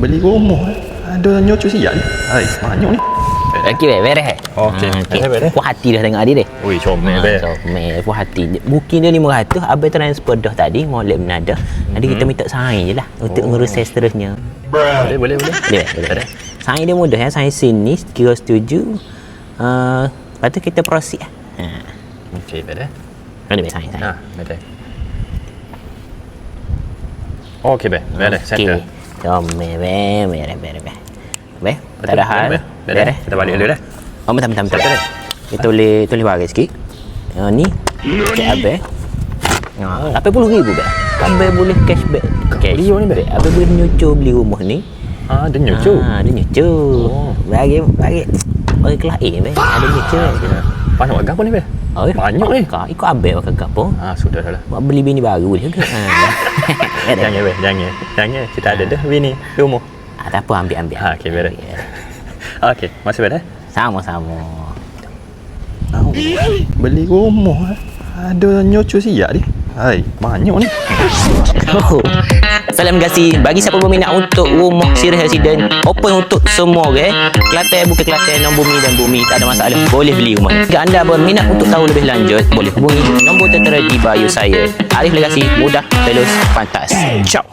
beli rumah ada nyocu siap ni. Hai, banyak ni. Okey, beres. Okey, beres. Puas hati dah tengok dia. Ui, comel beres. Comel, puas hati. Booking dia 500, abang transfer dah tadi, molek menada. Jadi kita minta sign je lah untuk ngurus seterusnya. Boleh. Boleh. Sign dia mudah ya, sign sini, kira setuju. Lepas tu kita proceed lah. Okey, beres. Boleh sign. Beres. Okey, beres. Center. Comel, beres. Baik, tak ada hal. Beres. Kita balik dulu dah. Oh, bentar. Kita tulis baris sikit. Ni cek abang. 80,000 ber. Abang boleh cashback. Beli ni ber. Abang boleh nyucur beli rumah ni. Ada nyocu. Ada nyucur. Bagi. Orang kelas A ber. Ada nyucur. Banyak warga pun ni ber. Banyak ni. Ikut abang makan gapo? Sudah dah. Buat beli bini baru juga. Jangan ber, jangan. Kita ada dah bini rumah. Tak apa, ambil. Okey, beres. Okey, masih beres? Sama-sama. Beli rumah ada nyocu siap ni. Hai, banyak ni. Salam kasih bagi siapa berminat untuk rumah Sirih Resident, open untuk semua orang. Kelantan bukan Kelantan, non bumi dan bumi, tak ada masalah, boleh beli rumah ni. Jika anda berminat untuk tahu lebih lanjut, boleh hubungi nombor tertera di bio saya. Arif Legasi, mudah, telus, pantas. Ciao.